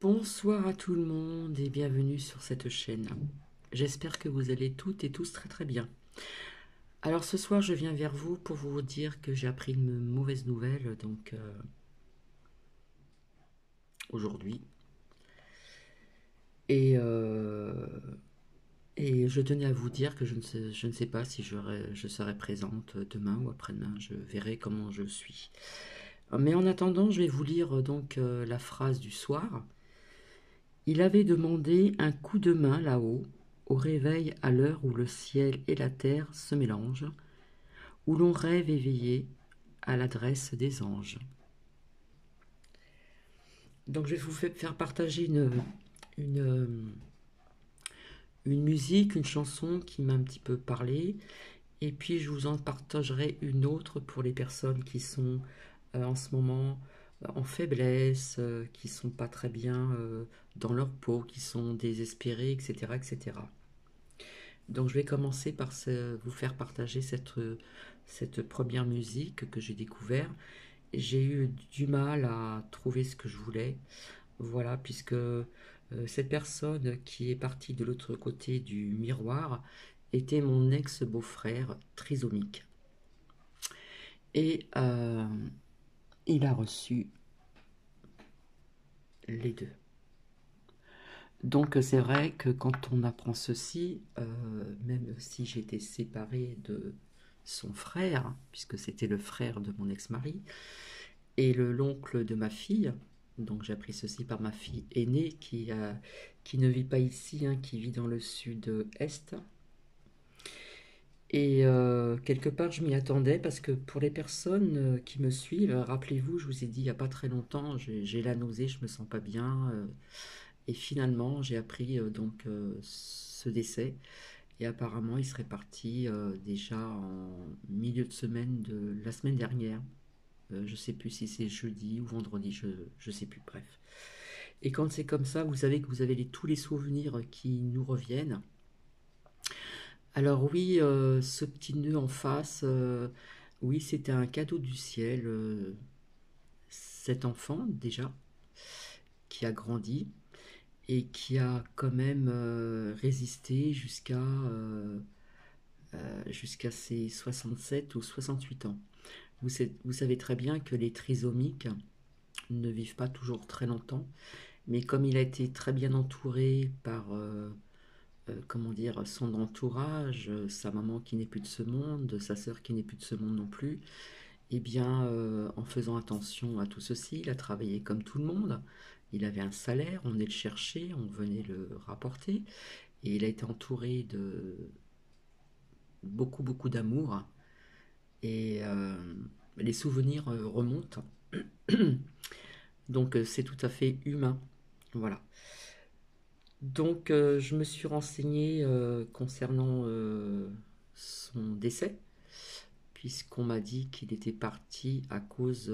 Bonsoir à tout le monde et bienvenue sur cette chaîne. J'espère que vous allez toutes et tous très très bien. Alors ce soir je viens vers vous pour vous dire que j'ai appris une mauvaise nouvelle aujourd'hui et, euh, et je tenais à vous dire que je ne sais pas si je serai présente demain ou après-demain, je verrai comment je suis. Mais en attendant je vais vous lire la phrase du soir. Il avait demandé un coup de main là-haut, au réveil à l'heure où le ciel et la terre se mélangent, où l'on rêve éveillé à l'adresse des anges. Donc je vais vous faire partager une, une musique, une chanson qui m'a un petit peu parlé, et puis je vous en partagerai une autre pour les personnes qui sont en ce moment en faiblesse, qui sont pas très bien dans leur peau, qui sont désespérés, etc., etc. Donc je vais commencer par vous faire partager cette première musique que j'ai découverte. J'ai eu du mal à trouver ce que je voulais, voilà, puisque cette personne qui est partie de l'autre côté du miroir était mon ex-beau-frère trisomique. Et il a reçu les deux. Donc c'est vrai que quand on apprend ceci, même si j'étais séparée de son frère, puisque c'était le frère de mon ex-mari, et l'oncle de ma fille, donc j'ai appris ceci par ma fille aînée qui ne vit pas ici, hein, qui vit dans le sud-est. Et quelque part, je m'y attendais parce que pour les personnes qui me suivent, rappelez-vous, je vous ai dit il n'y a pas très longtemps, j'ai la nausée, je me sens pas bien. Et finalement, j'ai appris ce décès. Et apparemment, il serait parti déjà en milieu de semaine de la semaine dernière. Je sais plus si c'est jeudi ou vendredi, je sais plus, bref. Et quand c'est comme ça, vous savez que vous avez tous les souvenirs qui nous reviennent. Alors oui, ce petit nœud en face, oui, c'était un cadeau du ciel. Cet enfant, déjà, qui a grandi et qui a quand même résisté jusqu'à ses 67 ou 68 ans. Vous savez très bien que les trisomiques ne vivent pas toujours très longtemps, mais comme il a été très bien entouré par comment dire, son entourage, sa maman qui n'est plus de ce monde, sa sœur qui n'est plus de ce monde non plus, eh bien, en faisant attention à tout ceci, il a travaillé comme tout le monde. Il avait un salaire, on venait le chercher, on venait le rapporter, et il a été entouré de beaucoup, beaucoup d'amour, et les souvenirs remontent. Donc, c'est tout à fait humain. Voilà. Donc, je me suis renseigné concernant son décès, puisqu'on m'a dit qu'il était parti à cause,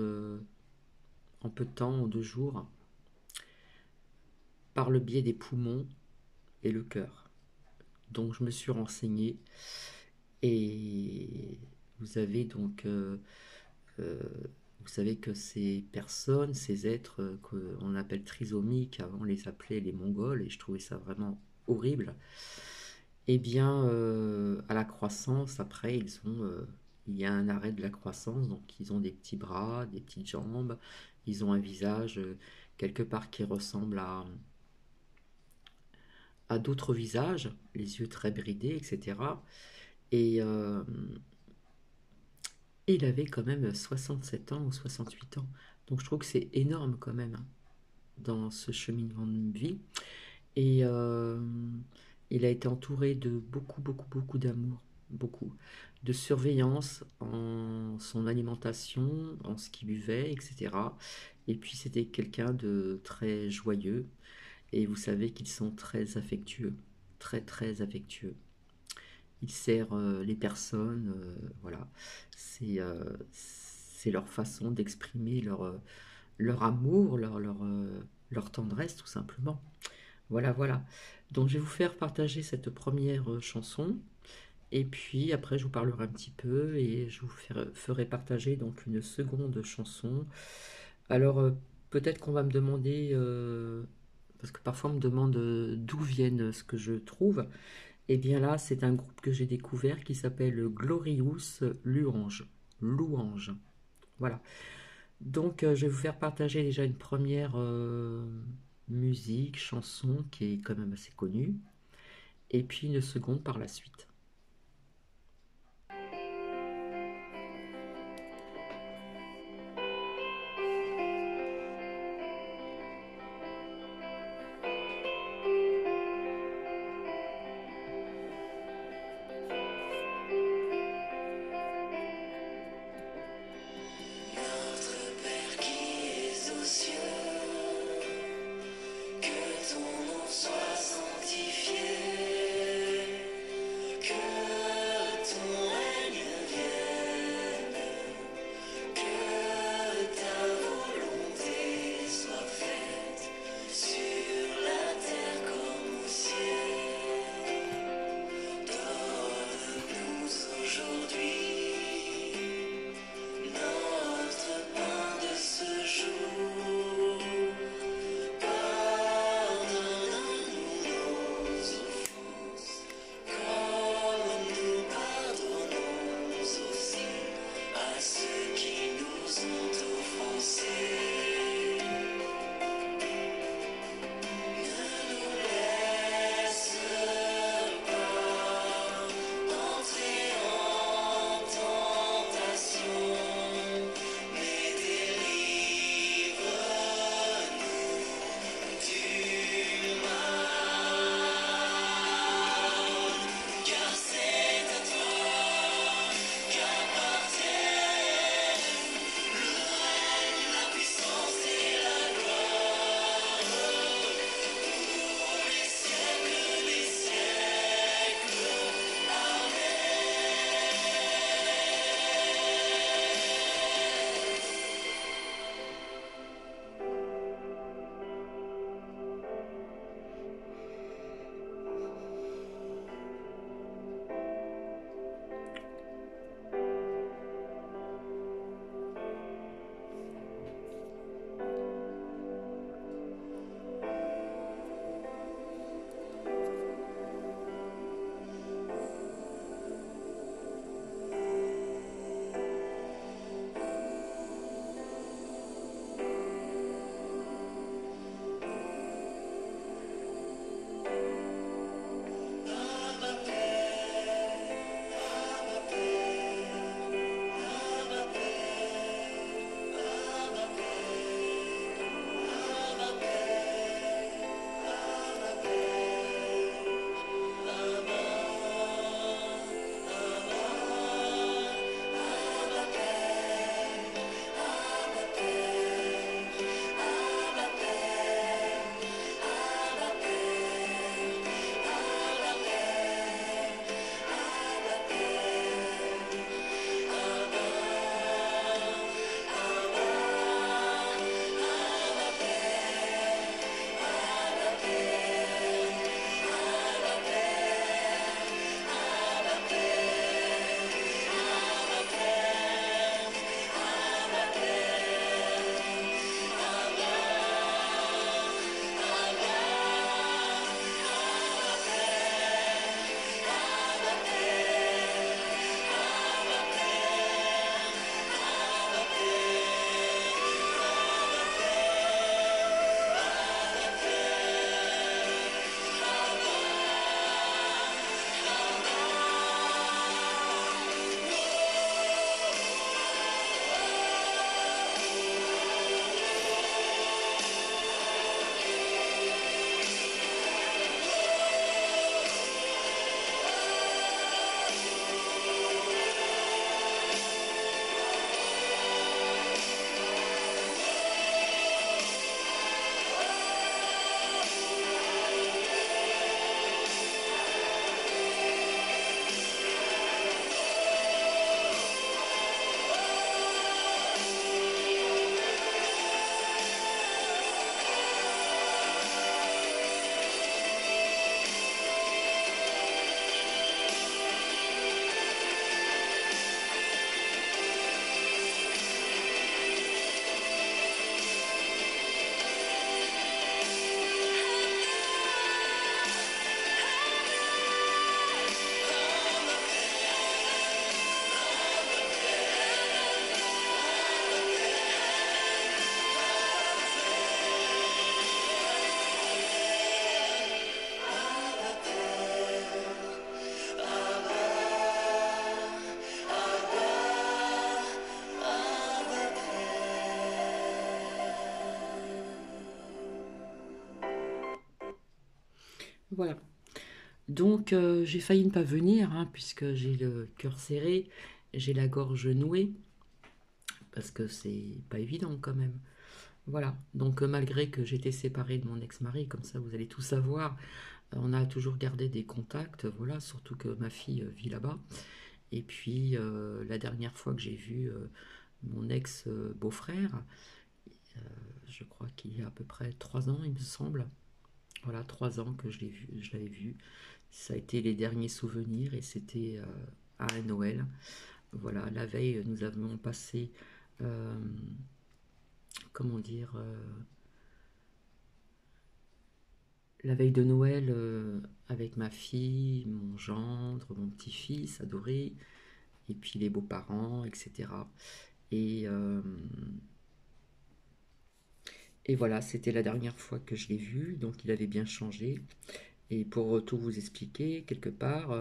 en peu de temps, en 2 jours, par le biais des poumons et le cœur. Donc, je me suis renseigné et vous avez euh, vous savez que ces personnes, ces êtres qu'on appelle trisomiques, avant on les appelait les Mongols, et je trouvais ça vraiment horrible. Eh bien, à la croissance, après, il y a un arrêt de la croissance, donc ils ont des petits bras, des petites jambes, ils ont un visage quelque part qui ressemble à d'autres visages, les yeux très bridés, etc. Et il avait quand même 67 ans ou 68 ans. Donc je trouve que c'est énorme quand même, hein, dans ce cheminement de vie. Et il a été entouré de beaucoup, beaucoup, beaucoup d'amour, beaucoup de surveillance en son alimentation, en ce qu'il buvait, etc. Et puis c'était quelqu'un de très joyeux. Et vous savez qu'ils sont très affectueux, très, très affectueux. Il sert les personnes, voilà. C'est leur façon d'exprimer leur amour, leur tendresse, tout simplement. Voilà, voilà. Donc je vais vous faire partager cette première chanson. Et puis après, je vous parlerai un petit peu et je vous ferai partager donc une seconde chanson. Alors peut-être qu'on va me demander parce que parfois on me demande d'où viennent ce que je trouve. Et bien là, c'est un groupe que j'ai découvert qui s'appelle Glorious Louange. Louange. Voilà. Donc, je vais vous faire partager déjà une première musique, chanson qui est quand même assez connue, et puis une seconde par la suite. Notre Père qui es aux cieux, que ton nom soit sanctifié, Voilà. Donc, j'ai failli ne pas venir, hein, puisque j'ai le cœur serré, j'ai la gorge nouée, parce que c'est pas évident quand même. Voilà. Donc, malgré que j'étais séparée de mon ex-mari, comme ça vous allez tout savoir, on a toujours gardé des contacts, voilà, surtout que ma fille vit là-bas. Et puis, la dernière fois que j'ai vu mon ex-beau-frère, je crois qu'il y a à peu près 3 ans, il me semble. Voilà, 3 ans que je l'avais vu. Ça a été les derniers souvenirs et c'était à Noël. Voilà, la veille, nous avons passé, euh, comment dire, la veille de Noël avec ma fille, mon gendre, mon petit-fils adoré, et puis les beaux-parents, etc. Et, euh, et voilà, c'était la dernière fois que je l'ai vu, donc il avait bien changé. Et pour tout vous expliquer, quelque part,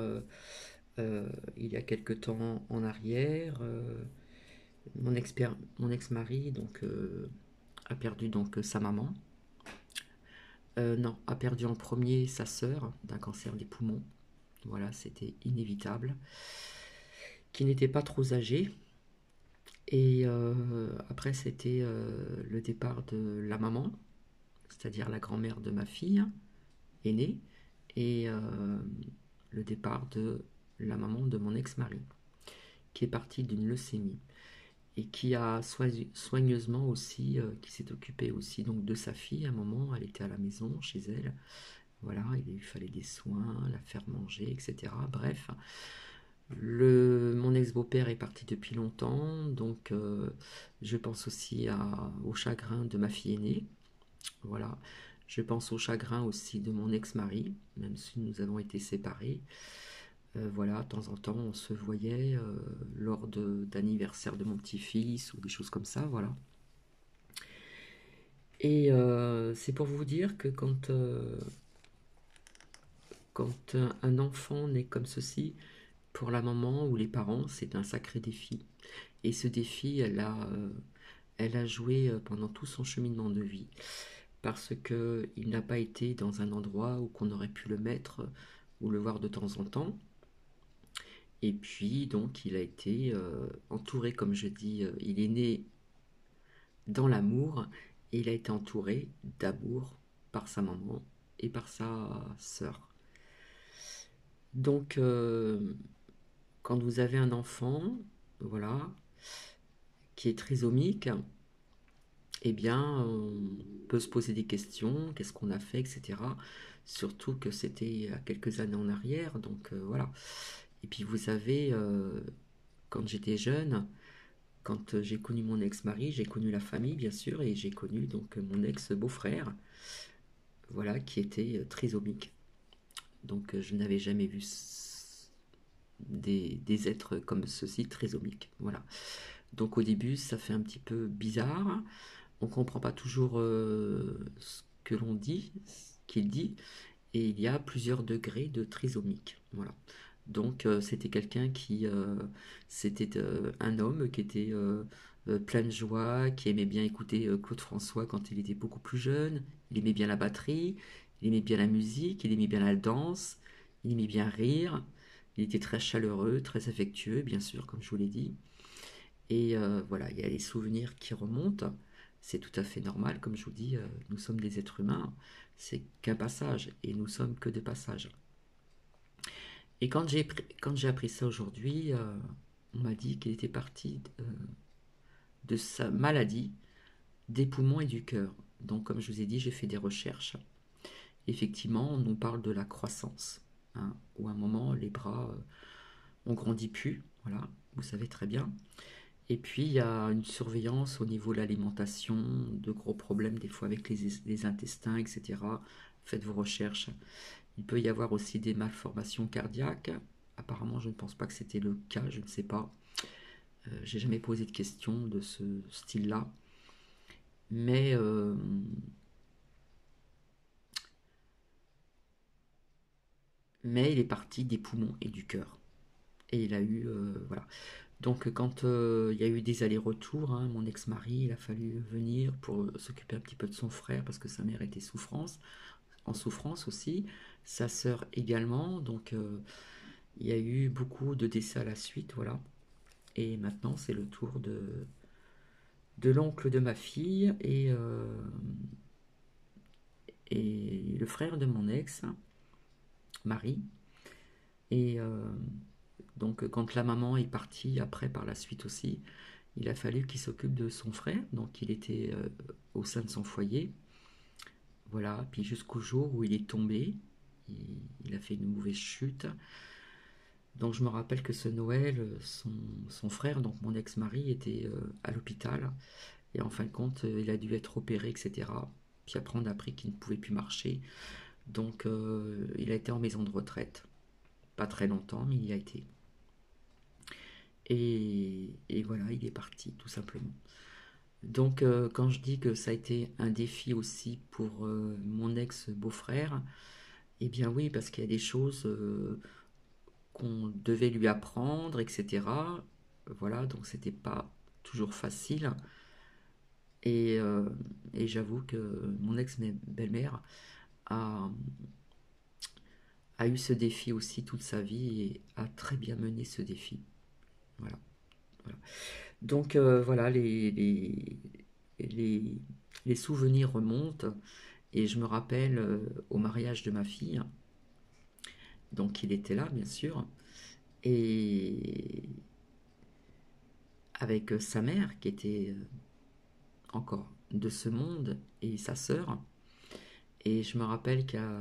il y a quelque temps en arrière, mon ex-mari donc, a perdu donc sa maman. Non, a perdu en premier sa sœur d'un cancer des poumons. Voilà, c'était inévitable. Qui n'était pas trop âgée. Et après, c'était le départ de la maman, c'est-à-dire la grand-mère de ma fille aînée, et le départ de la maman de mon ex-mari, qui est partie d'une leucémie et qui a soigneusement aussi, qui s'est occupée aussi donc de sa fille. À un moment, elle était à la maison chez elle. Voilà, il lui fallait des soins, la faire manger, etc. Bref, mon ex-beau-père est parti depuis longtemps, donc je pense aussi au chagrin de ma fille aînée. Voilà, je pense au chagrin aussi de mon ex-mari, même si nous avons été séparés. Voilà, de temps en temps, on se voyait lors d'anniversaire de mon petit-fils ou des choses comme ça, voilà. Et c'est pour vous dire que quand un enfant naît comme ceci, pour la maman ou les parents, c'est un sacré défi. Et ce défi, elle a joué pendant tout son cheminement de vie. Parce qu'il n'a pas été dans un endroit où qu'on aurait pu le mettre ou le voir de temps en temps. Et puis, donc, il a été entouré, comme je dis, il est né dans l'amour et il a été entouré d'amour par sa maman et par sa sœur. Donc, quand vous avez un enfant, voilà, qui est trisomique, eh bien, on peut se poser des questions, qu'est-ce qu'on a fait, etc. Surtout que c'était à quelques années en arrière, donc voilà. Et puis vous avez, quand j'étais jeune, quand j'ai connu mon ex-mari, j'ai connu la famille, bien sûr, et j'ai connu donc mon ex-beau-frère, voilà, qui était trisomique. Donc je n'avais jamais vu des êtres comme ceux-ci trisomiques, voilà. Donc au début, ça fait un petit peu bizarre. On ne comprend pas toujours ce que l'on dit, ce qu'il dit, et il y a plusieurs degrés de trisomique. Voilà. Donc c'était quelqu'un c'était un homme qui était plein de joie, qui aimait bien écouter Claude François quand il était beaucoup plus jeune. Il aimait bien la batterie, il aimait bien la musique, il aimait bien la danse, il aimait bien rire. Il était très chaleureux, très affectueux, bien sûr, comme je vous l'ai dit. Et voilà, il y a les souvenirs qui remontent. C'est tout à fait normal, comme je vous dis, nous sommes des êtres humains. C'est qu'un passage, et nous sommes que de passage. Et quand j'ai appris ça aujourd'hui, on m'a dit qu'il était parti de sa maladie des poumons et du cœur. Donc, comme je vous ai dit, j'ai fait des recherches. Effectivement, on nous parle de la croissance, hein, où à un moment, les bras ont grandi plus. Voilà, vous savez très bien. Et puis, il y a une surveillance au niveau de l'alimentation, de gros problèmes des fois avec les intestins, etc. Faites vos recherches. Il peut y avoir aussi des malformations cardiaques. Apparemment, je ne pense pas que c'était le cas, je ne sais pas. J'ai jamais posé de questions de ce style-là. Mais, mais il est parti des poumons et du cœur. Et il a eu... voilà. Donc quand il y a eu des allers-retours, hein, mon ex-mari, il a fallu venir pour s'occuper un petit peu de son frère parce que sa mère était en souffrance aussi, sa sœur également, donc il y a eu beaucoup de décès à la suite, voilà. Et maintenant, c'est le tour de l'oncle de ma fille et le frère de mon ex, Marie. Et donc, quand la maman est partie, après, par la suite aussi, il a fallu qu'il s'occupe de son frère. Donc, il était au sein de son foyer. Voilà, puis jusqu'au jour où il est tombé. Il a fait une mauvaise chute. Donc, je me rappelle que ce Noël, son frère, donc mon ex-mari, était à l'hôpital. Et en fin de compte, il a dû être opéré, etc. Puis après, on a appris qu'il ne pouvait plus marcher. Donc, il a été en maison de retraite. Pas très longtemps, mais il y a été. Et voilà, il est parti, tout simplement. Donc, quand je dis que ça a été un défi aussi pour mon ex-beau-frère, eh bien oui, parce qu'il y a des choses qu'on devait lui apprendre, etc. Voilà, donc c'était pas toujours facile. Et, euh, et j'avoue que mon ex-belle-mère a, a eu ce défi aussi toute sa vie et a très bien mené ce défi. Voilà. Voilà. Donc voilà, les, les souvenirs remontent et je me rappelle au mariage de ma fille, donc il était là bien sûr, et avec sa mère qui était encore de ce monde et sa sœur. Et je me rappelle qu'à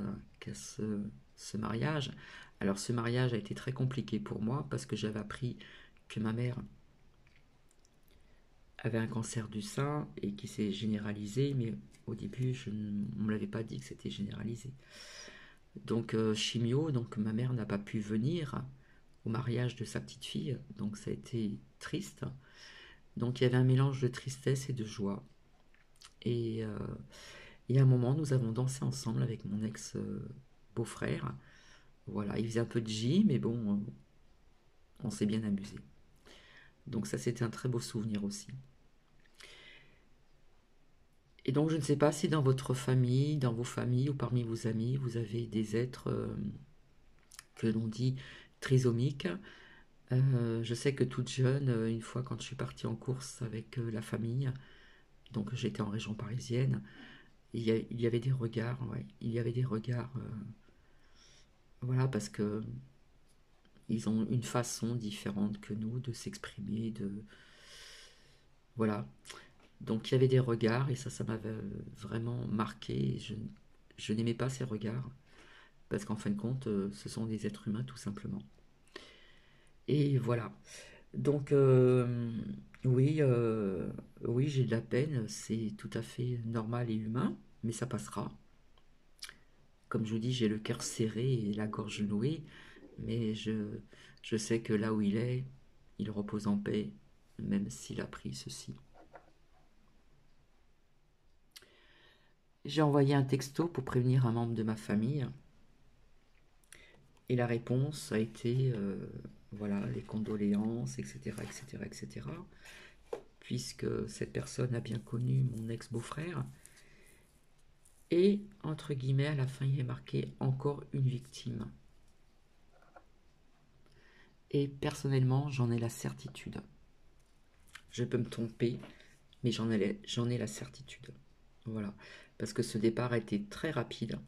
ce mariage, alors ce mariage a été très compliqué pour moi parce que j'avais appris que ma mère avait un cancer du sein et qui s'est généralisé, mais au début, on ne me l'avait pas dit que c'était généralisé. Donc chimio, donc ma mère n'a pas pu venir au mariage de sa petite fille, donc ça a été triste. Donc il y avait un mélange de tristesse et de joie. Et, euh, et à un moment, nous avons dansé ensemble avec mon ex-beau-frère. Voilà, il faisait un peu de gym, mais bon, on s'est bien amusé. Donc ça, c'était un très beau souvenir aussi. Et donc, je ne sais pas si dans votre famille, dans vos familles ou parmi vos amis, vous avez des êtres que l'on dit trisomiques. Je sais que toute jeune, une fois quand je suis partie en course avec la famille, donc j'étais en région parisienne, il y avait des regards, ouais, il y avait des regards, voilà, parce que ils ont une façon différente que nous de s'exprimer, voilà. Donc il y avait des regards et ça m'avait vraiment marqué. Je n'aimais pas ces regards parce qu'en fin de compte, ce sont des êtres humains tout simplement. Et voilà. Donc oui, oui, j'ai de la peine, c'est tout à fait normal et humain, mais ça passera. Comme je vous dis, j'ai le cœur serré et la gorge nouée, mais je sais que là où il est, il repose en paix, même s'il a pris ceci. J'ai envoyé un texto pour prévenir un membre de ma famille, et la réponse a été, voilà, les condoléances, etc., etc., etc., puisque cette personne a bien connu mon ex-beau-frère. Et, entre guillemets, à la fin, il est marqué encore une victime. Et personnellement, j'en ai la certitude. Je peux me tromper, mais j'en ai la certitude. Voilà. Parce que ce départ a été très rapide.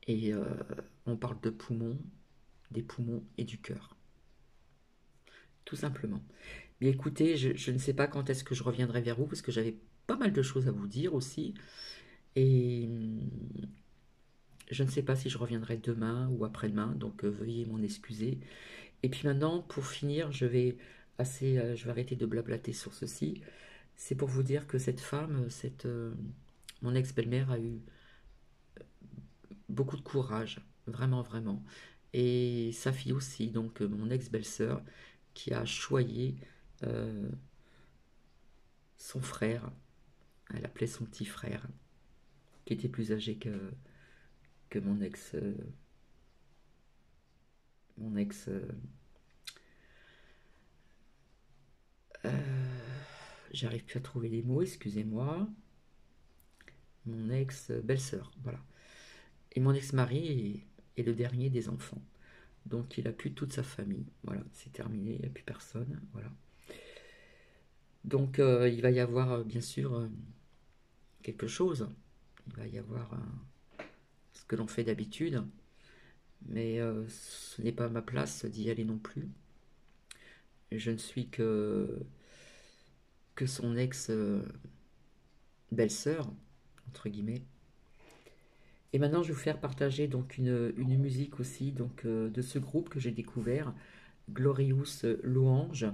Et on parle de poumons, des poumons et du cœur. Tout simplement. Mais écoutez, je ne sais pas quand est-ce que je reviendrai vers vous, parce que j'avais pas mal de choses à vous dire aussi. Et je ne sais pas si je reviendrai demain ou après-demain, donc veuillez m'en excuser. Et puis maintenant, pour finir, je vais arrêter de blablater sur ceci. C'est pour vous dire que cette femme, mon ex-belle-mère a eu beaucoup de courage, vraiment, vraiment. Et sa fille aussi, donc mon ex-belle-sœur, qui a choyé euh, son frère, elle appelait son petit frère, qui était plus âgé que mon ex, mon ex, j'arrive plus à trouver les mots, excusez-moi, mon ex-belle-sœur, voilà. Et mon ex-mari est le dernier des enfants. Donc il a plus toute sa famille. Voilà, c'est terminé, il n'y a plus personne. Voilà. Donc il va y avoir bien sûr quelque chose. Il va y avoir ce que l'on fait d'habitude. Mais ce n'est pas ma place d'y aller non plus. Je ne suis que son ex-belle-sœur, entre guillemets. Et maintenant, je vais vous faire partager donc une musique aussi donc, de ce groupe que j'ai découvert, Glorious Louange.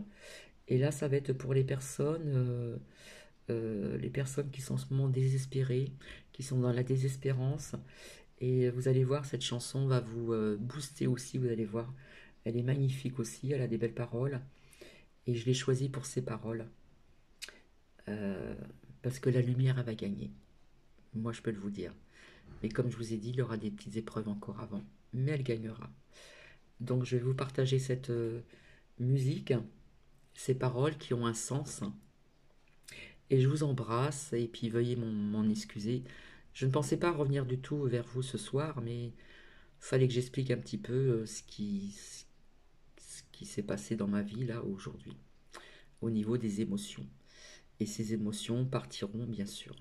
Et là, ça va être pour les personnes qui sont en ce moment désespérées, qui sont dans la désespérance. Et vous allez voir, cette chanson va vous booster aussi, vous allez voir. Elle est magnifique aussi, elle a des belles paroles. Et je l'ai choisie pour ces paroles. euh, Parce que la lumière, elle va gagner. Moi, je peux le vous dire. Mais comme je vous ai dit, il y aura des petites épreuves encore avant. Mais elle gagnera. Donc, je vais vous partager cette musique, ces paroles qui ont un sens. Et je vous embrasse. Et puis, veuillez m'en excuser. Je ne pensais pas revenir du tout vers vous ce soir, mais fallait que j'explique un petit peu ce qui s'est passé dans ma vie là aujourd'hui, au niveau des émotions. Et ces émotions partiront bien sûr.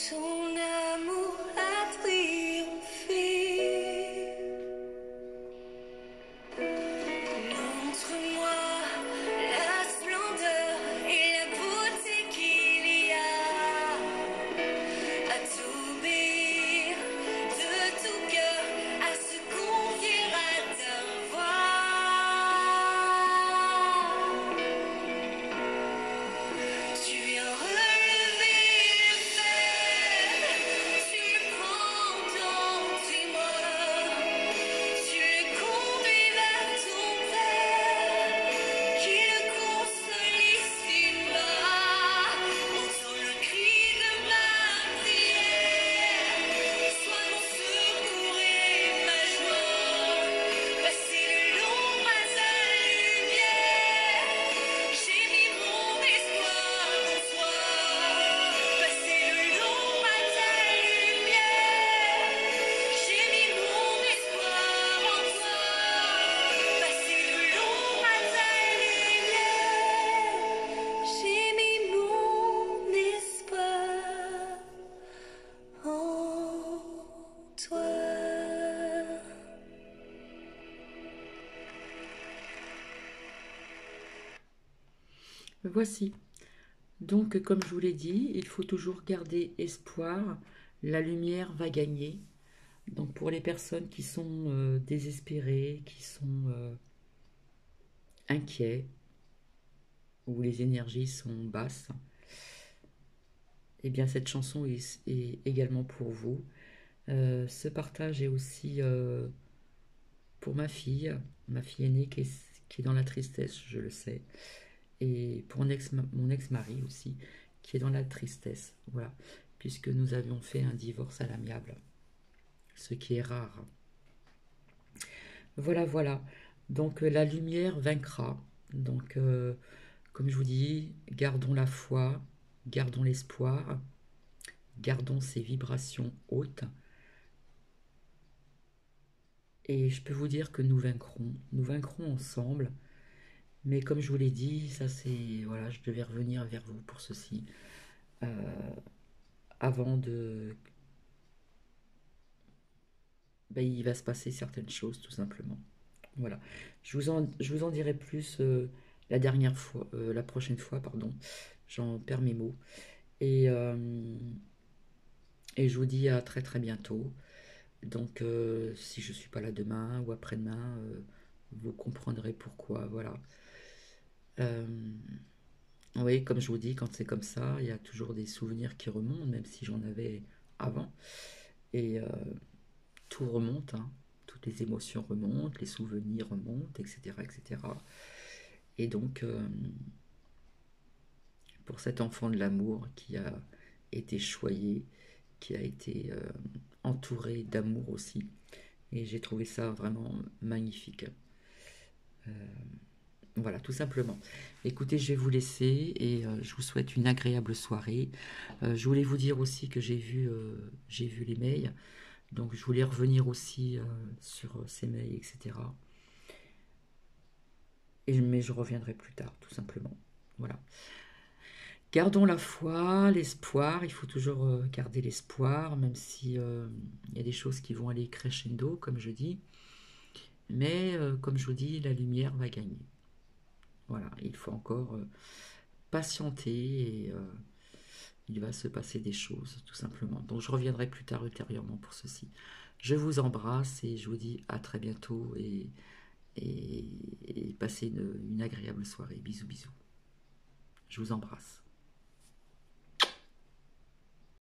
ton amour a triomphé. Montre-moi la splendeur et la beauté qu'il y a à t'obéir de tout cœur, à se confier à ta voix. Tu viens relever le fer, tu le prends dans tes bras, tu le conduis vers ton Père, qui le console ici-bas. Entends le cri de ma prière, sois mon secours et ma joie. Passer de l'ombre à ta lumière, j'ai mis mon espoir en toi. Passer de l'ombre à ta lumière, j'ai mis mon espoir en toi. Passer de l'ombre à ta lumière, j'ai mis mon espoir en toi. Voici. Donc, comme je vous l'ai dit, il faut toujours garder espoir. La lumière va gagner. Donc, pour les personnes qui sont désespérées, qui sont inquiets, où les énergies sont basses, eh bien, cette chanson est également pour vous. Ce partage est aussi pour ma fille aînée qui est dans la tristesse, je le sais, et pour mon ex-mari aussi, qui est dans la tristesse, voilà, puisque nous avions fait un divorce à l'amiable, ce qui est rare. Voilà, voilà. Donc la lumière vaincra. Donc, comme je vous dis, gardons la foi, gardons l'espoir, gardons ces vibrations hautes. Et je peux vous dire que nous vaincrons ensemble. Mais comme je vous l'ai dit, ça c'est, voilà, je devais revenir vers vous pour ceci. Avant de... Ben, il va se passer certaines choses, tout simplement. Voilà. Je vous en dirai plus la dernière fois, la prochaine fois, pardon. J'en perds mes mots. Et, euh, et je vous dis à très très bientôt. Donc, si je suis pas là demain ou après-demain, vous comprendrez pourquoi. Voilà. Euh, oui, comme je vous dis, quand c'est comme ça, il y a toujours des souvenirs qui remontent, même si j'en avais avant. Et tout remonte, hein. Toutes les émotions remontent, les souvenirs remontent, etc., etc. Et donc, pour cet enfant de l'amour qui a été choyé, qui a été entouré d'amour aussi. Et j'ai trouvé ça vraiment magnifique. Voilà, tout simplement. Écoutez, je vais vous laisser et je vous souhaite une agréable soirée. Je voulais vous dire aussi que j'ai vu les mails. Donc, je voulais revenir aussi sur ces mails, etc. Mais je reviendrai plus tard, tout simplement. Voilà. Gardons la foi, l'espoir. Il faut toujours garder l'espoir, même si il y a des choses qui vont aller crescendo, comme je dis. Mais comme je vous dis, la lumière va gagner. Voilà, il faut encore patienter et il va se passer des choses, tout simplement. Donc je reviendrai plus tard ultérieurement pour ceci. Je vous embrasse et je vous dis à très bientôt et passez une agréable soirée. Bisous, bisous. Je vous embrasse.